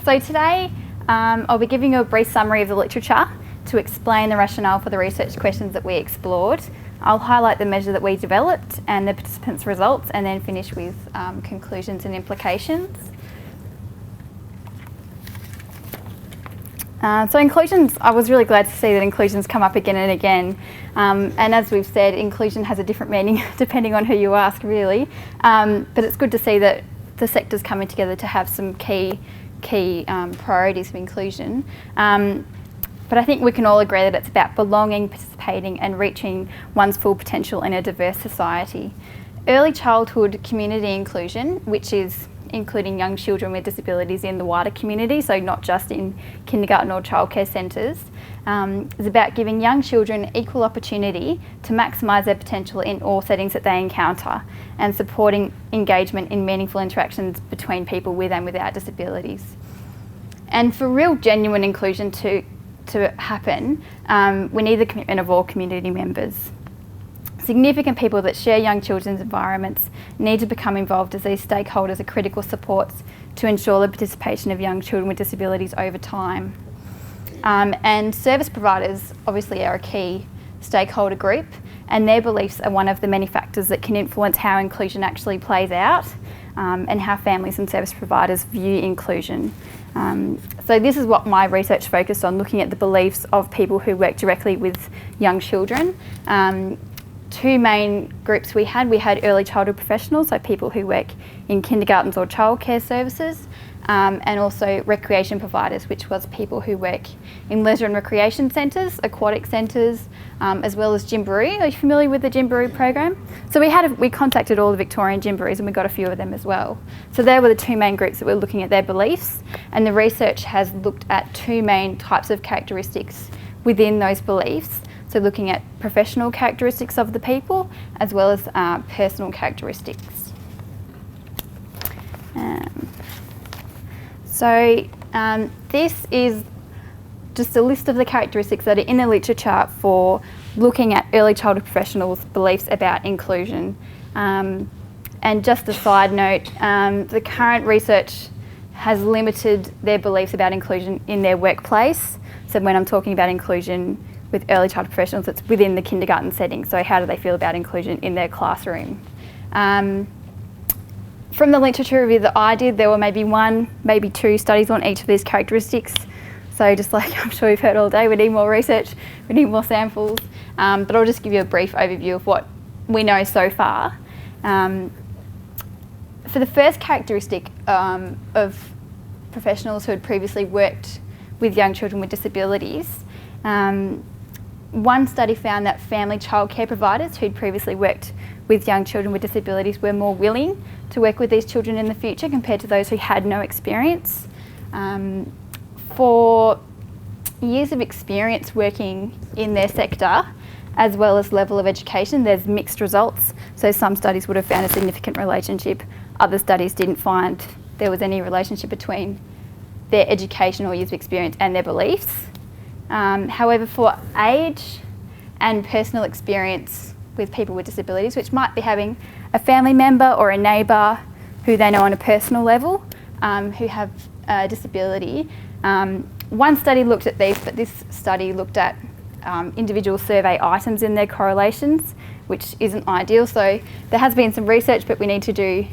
So today I'll be giving you a brief summary of the literature to explain the rationale for the research questions that we explored. I'll highlight the measure that we developed and the participants' results, and then finish with conclusions and implications. So inclusions, I was really glad to see that inclusions come up again and again. And as we've said, inclusion has a different meaning depending on who you ask, really. But it's good to see that the sector's coming together to have some key priorities for inclusion. But I think we can all agree that it's about belonging, participating and reaching one's full potential in a diverse society. Early childhood community inclusion, which is including young children with disabilities in the wider community, so not just in kindergarten or childcare centres, is about giving young children equal opportunity to maximise their potential in all settings that they encounter, and supporting engagement in meaningful interactions between people with and without disabilities. And for real genuine inclusion to happen, we need the commitment of all community members. Significant people that share young children's environments need to become involved, as these stakeholders are critical supports to ensure the participation of young children with disabilities over time. And service providers obviously are a key stakeholder group, and their beliefs are one of the many factors that can influence how inclusion actually plays out, and how families and service providers view inclusion. So this is what my research focused on, looking at the beliefs of people who work directly with young children. Two main groups we had early childhood professionals, so people who work in kindergartens or childcare services, and also recreation providers, which was people who work in leisure and recreation centres, aquatic centres, as well as Gymboree. Are you familiar with the Gymboree program? So we contacted all the Victorian Gymborees, and we got a few of them as well. So they were the two main groups that were looking at their beliefs, and the research has looked at two main types of characteristics within those beliefs. So looking at professional characteristics of the people, as well as personal characteristics. This is just a list of the characteristics that are in the literature for looking at early childhood professionals' beliefs about inclusion. And just a side note, the current research has limited their beliefs about inclusion in their workplace. So when I'm talking about inclusion with early childhood professionals, it's within the kindergarten setting. So how do they feel about inclusion in their classroom? From the literature review that I did, there were maybe one, maybe two studies on each of these characteristics. So just like I'm sure you've heard all day, we need more research, we need more samples. But I'll just give you a brief overview of what we know so far. For the first characteristic of professionals who had previously worked with young children with disabilities, one study found that family childcare providers who'd previously worked with young children with disabilities were more willing to work with these children in the future compared to those who had no experience. For years of experience working in their sector, as well as level of education, there's mixed results. So some studies would have found a significant relationship, other studies didn't find there was any relationship between their education or years of experience and their beliefs. However, for age and personal experience with people with disabilities, which might be having a family member or a neighbour who they know on a personal level who have a disability, one study looked at these, but this study looked at individual survey items in their correlations, which isn't ideal. So there has been some research, but we need to do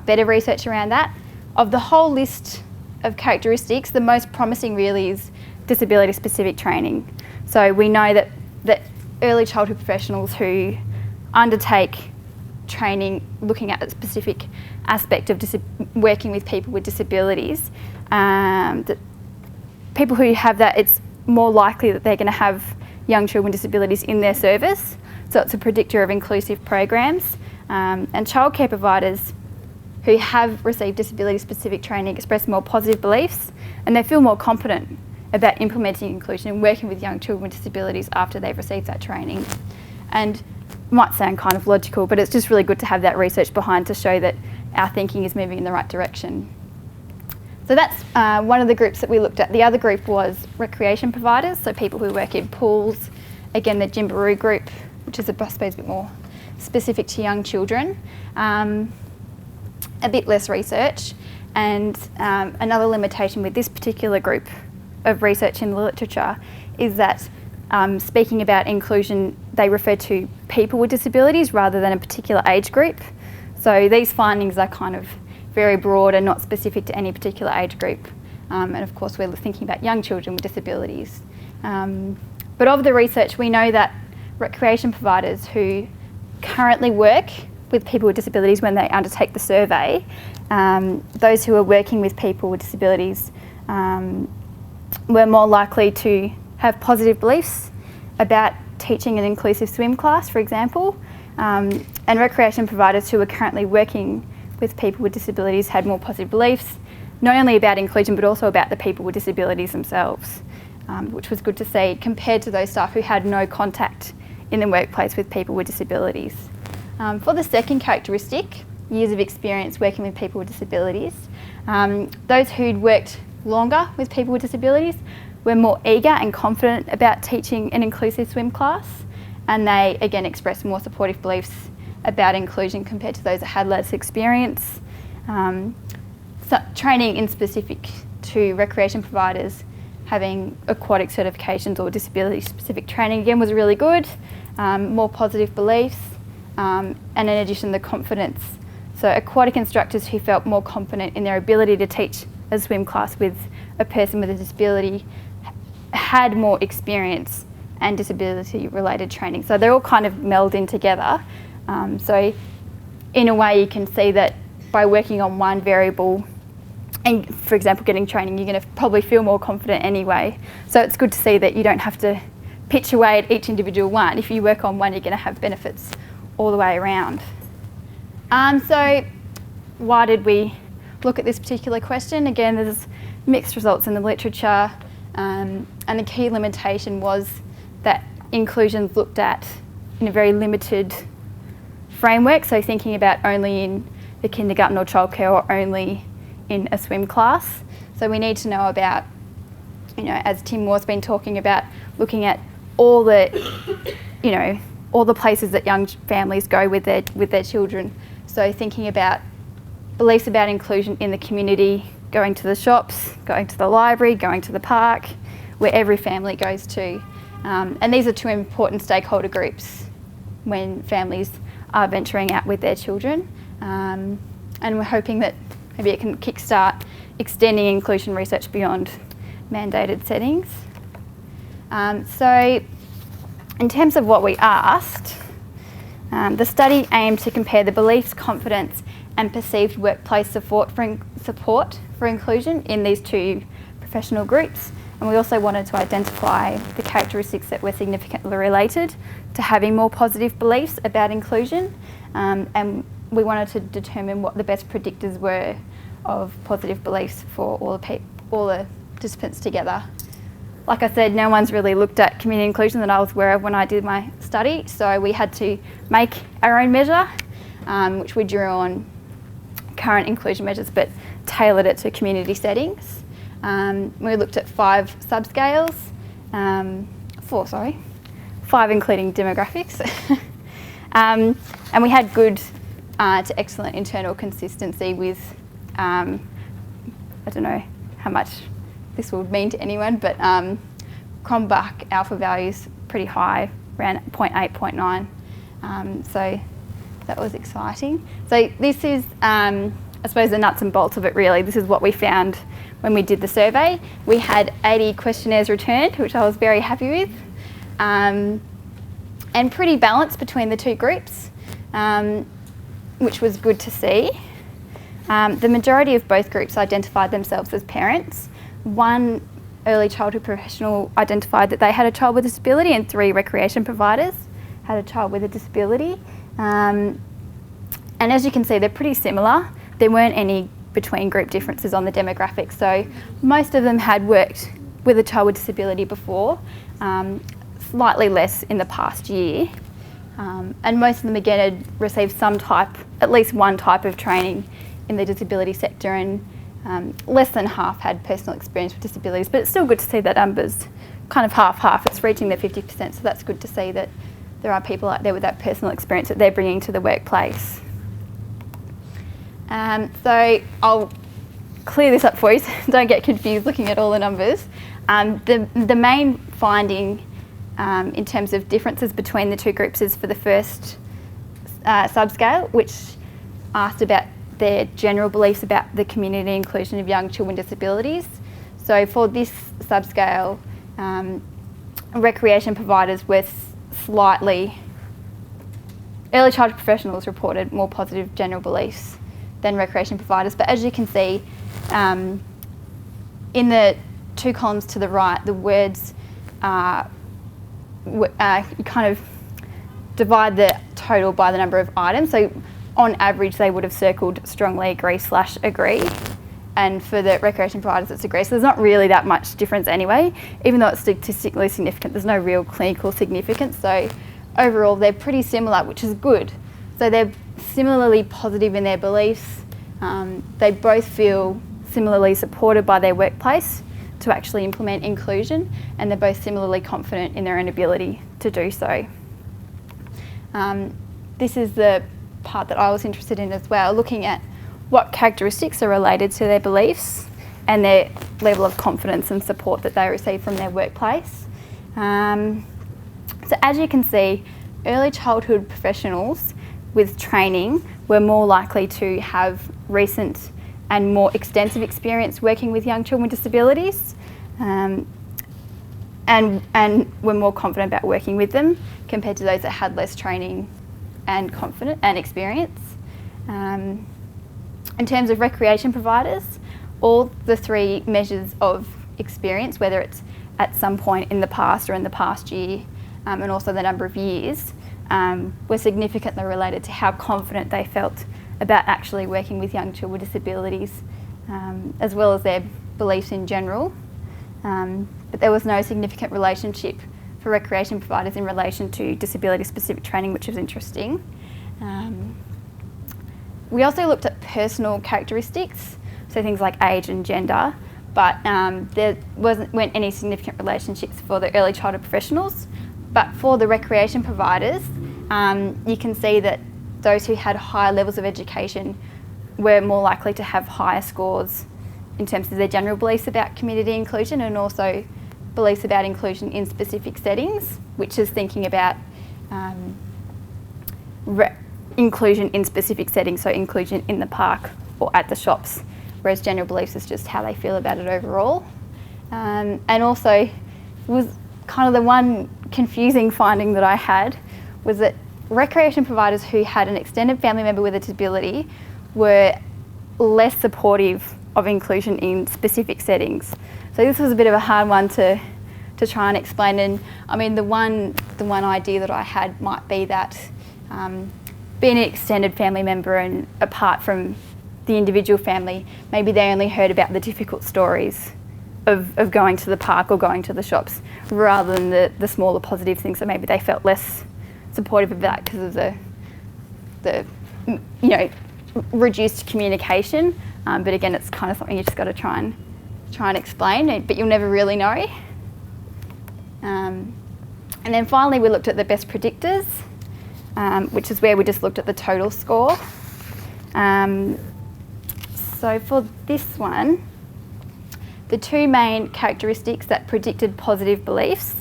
better research around that. Of the whole list of characteristics, the most promising really is disability-specific training. So we know that early childhood professionals who undertake training looking at a specific aspect of working with people with disabilities, that people who have that, it's more likely that they're going to have young children with disabilities in their service. So it's a predictor of inclusive programs. And childcare providers who have received disability-specific training express more positive beliefs, and they feel more confident about implementing inclusion and working with young children with disabilities after they've received that training. And it might sound kind of logical, but it's just really good to have that research behind to show that our thinking is moving in the right direction. So that's one of the groups that we looked at. The other group was recreation providers, so people who work in pools. Again, the Gymboree group, which is, I suppose, a bit more specific to young children. A bit less research. And another limitation with this particular group of research in the literature is that speaking about inclusion, they refer to people with disabilities rather than a particular age group. So these findings are kind of very broad and not specific to any particular age group. And of course, we're thinking about young children with disabilities. But of the research, we know that recreation providers who currently work with people with disabilities when they undertake the survey, those who are working with people with disabilities were more likely to have positive beliefs about teaching an inclusive swim class, for example. And recreation providers who are currently working with people with disabilities had more positive beliefs, not only about inclusion but also about the people with disabilities themselves, which was good to see compared to those staff who had no contact in the workplace with people with disabilities. For the second characteristic, years of experience working with people with disabilities, those who'd worked longer with people with disabilities were more eager and confident about teaching an inclusive swim class, and they again expressed more supportive beliefs about inclusion compared to those that had less experience. So training in specific to recreation providers having aquatic certifications or disability specific training again was really good, more positive beliefs, and in addition the confidence. So aquatic instructors who felt more confident in their ability to teach a swim class with a person with a disability had more experience and disability related training. So they're all kind of meld in together. So in a way you can see that by working on one variable and, for example, getting training, you're going to probably feel more confident anyway. So it's good to see that you don't have to pitch away at each individual one. If you work on one, you're going to have benefits all the way around. So why did we look at this particular question? Again, there's mixed results in the literature, and the key limitation was that inclusion's looked at in a very limited framework, so thinking about only in the kindergarten or childcare or only in a swim class. So we need to know about, as Tim Moore's been talking about, looking at all the, all the places that young families go with their children. So thinking about beliefs about inclusion in the community, going to the shops, going to the library, going to the park, where every family goes to. And these are two important stakeholder groups when families are venturing out with their children. And we're hoping that maybe it can kickstart extending inclusion research beyond mandated settings. So in terms of what we asked, the study aimed to compare the beliefs, confidence and perceived workplace support for inclusion in these two professional groups. And we also wanted to identify the characteristics that were significantly related to having more positive beliefs about inclusion. And we wanted to determine what the best predictors were of positive beliefs for all the participants together. Like I said, no one's really looked at community inclusion that I was aware of when I did my study, so we had to make our own measure, which we drew on current inclusion measures but tailored it to community settings. We looked at 5 subscales, 5 including demographics. And we had good to excellent internal consistency with, I don't know how much this would mean to anyone, but Cronbach alpha values pretty high, around 0.8, 0.9. So that was exciting. So this is, I suppose, the nuts and bolts of it really. This is what we found when we did the survey. We had 80 questionnaires returned, which I was very happy with, and pretty balanced between the two groups, which was good to see. The majority of both groups identified themselves as parents. 1 early childhood professional identified that they had a child with a disability, and 3 recreation providers had a child with a disability. And as you can see, they're pretty similar. There weren't any between group differences on the demographics, so most of them had worked with a child with disability before, slightly less in the past year. And most of them again had received at least one type of training in the disability sector, and less than half had personal experience with disabilities, but it's still good to see that numbers kind of half-half. It's reaching the 50%, so that's good to see that there are people out there with that personal experience that they're bringing to the workplace. So I'll clear this up for you so don't get confused looking at all the numbers. The main finding in terms of differences between the two groups is for the first subscale, which asked about their general beliefs about the community inclusion of young children with disabilities. So for this subscale, recreation providers were early childhood professionals reported more positive general beliefs than recreation providers. But as you can see, in the two columns to the right, the words you kind of divide the total by the number of items. So on average, they would have circled strongly agree/agree. And for the recreation providers, it's agree. So there's not really that much difference anyway. Even though it's statistically significant, there's no real clinical significance. So overall, they're pretty similar, which is good. So they're similarly positive in their beliefs. They both feel similarly supported by their workplace to actually implement inclusion, and they're both similarly confident in their own ability to do so. This is the part that I was interested in as well, looking at what characteristics are related to their beliefs and their level of confidence and support that they receive from their workplace. So as you can see, early childhood professionals with training were more likely to have recent and more extensive experience working with young children with disabilities, and were more confident about working with them compared to those that had less training and experience. In terms of recreation providers, all the three measures of experience, whether it's at some point in the past or in the past year, and also the number of years, were significantly related to how confident they felt about actually working with young children with disabilities, as well as their beliefs in general. But there was no significant relationship for recreation providers in relation to disability-specific training, which was interesting. We also looked at personal characteristics, so things like age and gender, but there weren't any significant relationships for the early childhood professionals. But for the recreation providers, you can see that those who had higher levels of education were more likely to have higher scores in terms of their general beliefs about community inclusion, and also beliefs about inclusion in specific settings, which is thinking about inclusion in specific settings, so inclusion in the park or at the shops, whereas general beliefs is just how they feel about it overall. And also was kind of the one confusing finding that I had was that recreation providers who had an extended family member with a disability were less supportive of inclusion in specific settings. So this was a bit of a hard one to try and explain. And I mean, the one idea that I had might be that being an extended family member and apart from the individual family, maybe they only heard about the difficult stories of going to the park or going to the shops rather than the smaller positive things. So maybe they felt less supportive of that because of the reduced communication. But again, it's kind of something you just got to try and explain, but you'll never really know. And then finally, we looked at the best predictors, which is where we just looked at the total score. So for this one, the two main characteristics that predicted positive beliefs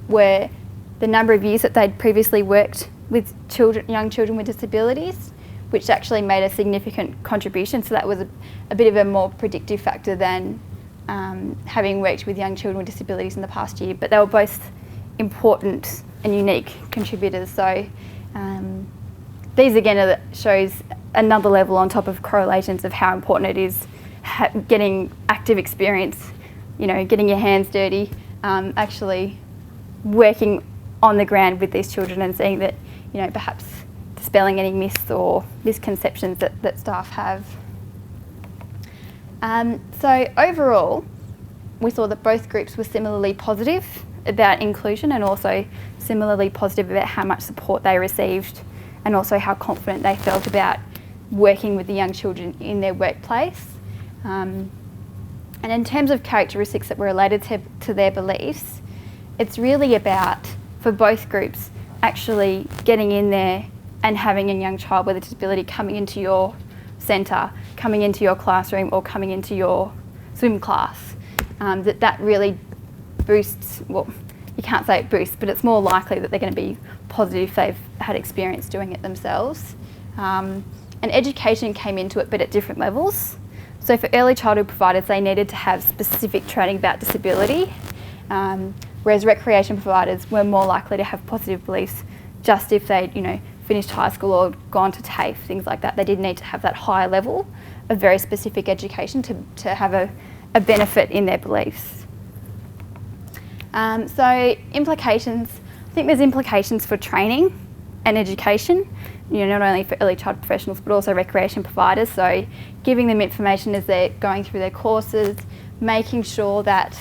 were the number of years that they'd previously worked with young children with disabilities, which actually made a significant contribution. So that was a bit of a more predictive factor than having worked with young children with disabilities in the past year, but they were both important and unique contributors. So these again shows another level on top of correlations of how important it is getting active experience, getting your hands dirty, actually working on the ground with these children and seeing that, perhaps dispelling any myths or misconceptions that staff have. So overall, we saw that both groups were similarly positive about inclusion and also similarly positive about how much support they received and also how confident they felt about working with the young children in their workplace. And in terms of characteristics that were related to their beliefs, it's really about, for both groups, actually getting in there and having a young child with a disability coming into your centre coming into your classroom or coming into your swim class, that really boosts, well, you can't say it boosts, but it's more likely that they're going to be positive if they've had experience doing it themselves. And education came into it, but at different levels. So for early childhood providers, they needed to have specific training about disability, whereas recreation providers were more likely to have positive beliefs just if they'd, finished high school or gone to TAFE, things like that. They did need to have that higher level of very specific education to have a benefit in their beliefs. So implications, I think there's implications for training and education, not only for early child professionals but also recreation providers. So giving them information as they're going through their courses, making sure that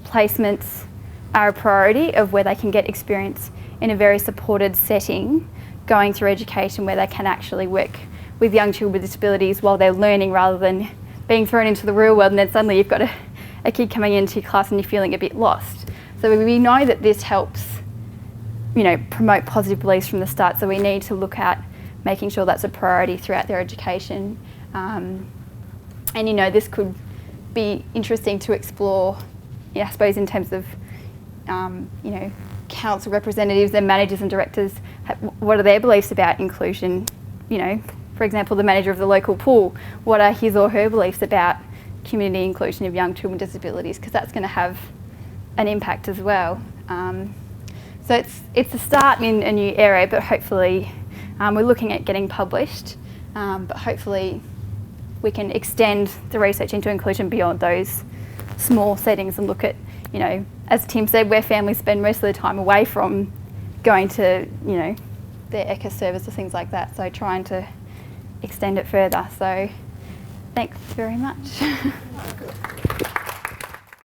placements are a priority of where they can get experience in a very supported setting, going through education where they can actually work with young children with disabilities while they're learning rather than being thrown into the real world and then suddenly you've got a kid coming into your class and you're feeling a bit lost. So we know that this helps, promote positive beliefs from the start, so we need to look at making sure that's a priority throughout their education. And this could be interesting to explore, I suppose, in terms of, council representatives and managers and directors, what are their beliefs about inclusion? For example, the manager of the local pool, what are his or her beliefs about community inclusion of young children with disabilities? Because that's going to have an impact as well. So it's a start in a new area, but hopefully we're looking at getting published, but hopefully we can extend the research into inclusion beyond those small settings and look at, as Tim said, where families spend most of their time away from going to, their ECIA service or things like that. So trying to extend it further. So thanks very much.